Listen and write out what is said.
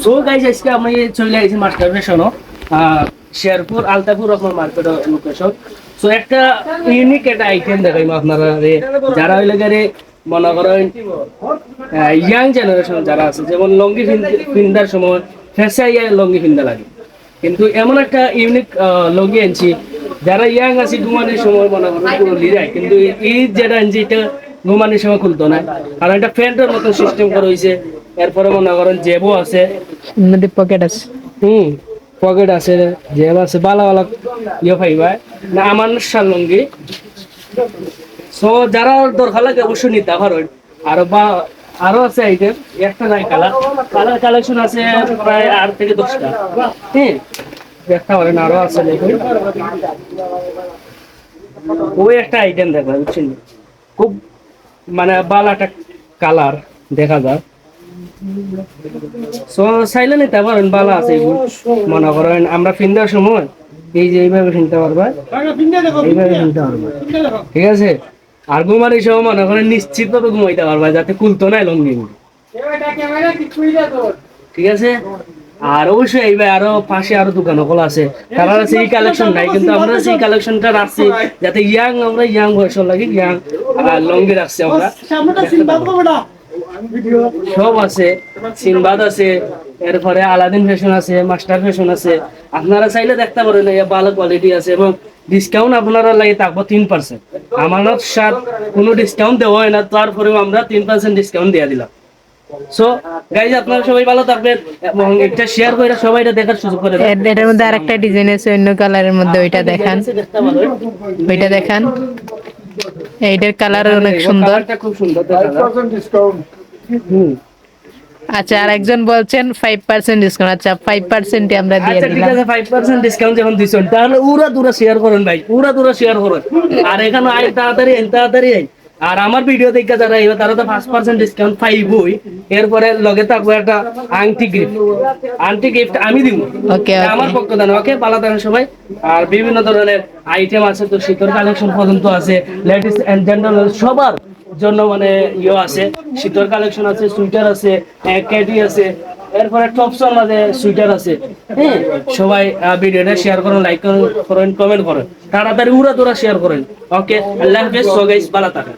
So guys আজকে আমি চলে আইছি মাস্টার ফ্যাশনও শেরপুর আলতাপুর রকম মার্কেট লোকেশন। সো একটা ইউনিক একটা আইটেম দেখাইম আপনারা যারা হইলে গারে মনে করেন ইয়াং জেনারেশন যারা আছে, যেমন লঙ্গি পিন্দার সময় ফেসাইয়া লঙ্গি পিন্দা লাগে, কিন্তু এমন একটা ইউনিক লঙ্গি আনছি যারা ইয়াং আছে ঘুমানোর সময় মনে করেন পুরো লিরায়, কিন্তু এই যেটা আনছি এটা ঘুমানোর সময় খুলতো না, কারণ এটা ফ্যান্টের মতো সিস্টেম করা হয়েছে। এরপরে মনে করেন জেবও আছে, পকেট আছে, পকেট আছে, জেব আছে, বালা বালা ইয়ে পাইবা না আমার লঙ্গি। সো যারা দরকার লাগে অবশ্যই নিতে পারেন। আরো আছে আইটেম, একটা নাই কালার কালেকশন আছে প্রায় 8 থেকে 10টা। দেখতে পারেন আরো আছে, দেখুন ওই একটা আইটেম দেখবেন, বুঝছেন, খুব মানে বালাটা কালার দেখা যায়। সো চাইলে নিতে পারেন, বালা আছে এগুলো। মনে করেন আমরা ফিন্দার সময় এই যে এইভাবে কিনতে পারবা, এইভাবে কিনতে পারবা, ঠিক আছে। আর ঘুমার এই সময় মনে করেন নিশ্চিত তো ঘুমাইতে পারবা, যাতে খুলতো না লঙ্গি, ঠিক আছে। আর অবশ্যই এইবার আরো পাশে আরো দোকান খোলা আছে, তারা আছে এই কালেকশন নাই, কিন্তু আমরা সেই কালেকশনটা রাখছি যাতে আমরা ইয়াং বয়সের লাগে ইয়াং লঙ্গি রাখছি আমরা। সব আছে, সিনবাদ আছে, এরপরে আলাদিন ফ্যাশন আছে, মাস্টার ফ্যাশন আছে। আপনারা চাইলে দেখতে পারেন, ভালো কোয়ালিটি আছে এবং ডিসকাউন্ট আপনারা লাগে থাকবো 3%। আমানত সাথ কোনো ডিসকাউন্ট দেওয়া হয় না, তারপরেও আমরা 3% ডিসকাউন্ট দিয়ে দিলাম। সো গাইজ আপনারা সবাই ভালো থাকবেন এবং একটা শেয়ার করে সবাই এটা দেখার সুযোগ করে দেন। এটার মধ্যে আরেকটা ডিজাইন আছে অন্য কালারের মধ্যে, ওইটা দেখান, ওইটা দেখান। এইটার কালার অনেক সুন্দর, খুব সুন্দর। আচ্ছা আর একজন বলছেন 5% ডিসকাউন্ট। আচ্ছা 5% আমরা দিয়ে আচ্ছা ঠিক দিলাম। আছে, 5% ডিসকাউন্ট যখন দিছেন তাহলে উড়া দুরা শেয়ার করেন ভাই, উড়া দুরা শেয়ার করেন। আর এখানে আই তাড়াতাড়ি আই। আর আমার ভিডিও দেখে যারা আইবে তারা তো 5% ডিসকাউন্ট পাইবই, এরপরে লগে থাকবে একটা আংটি গিফট আমি দিব। ওকে আমার পক্ষ থেকে ওকে, ভালো থাকেন সবাই। আর বিভিন্ন ধরনের আইটেম আছে, তো শীতের কালেকশন পর্যন্ত আছে, লেডিস এন্ড জেন্টলম্যান সবার জন্য মানে ইয়ে আছে, শীতের কালেকশন আছে, সুইটার আছে, ক্যাটি আছে, এরপরে টপসন আছে, সুইটার আছে। সবাই ভিডিওটা শেয়ার করুন, লাইক করেন, কমেন্ট করেন, তাড়াতাড়ি উড়া দুরা শেয়ার করেন। ওকে, আল্লাহ হাফেজ। সো গাইস ভালো থাকেন।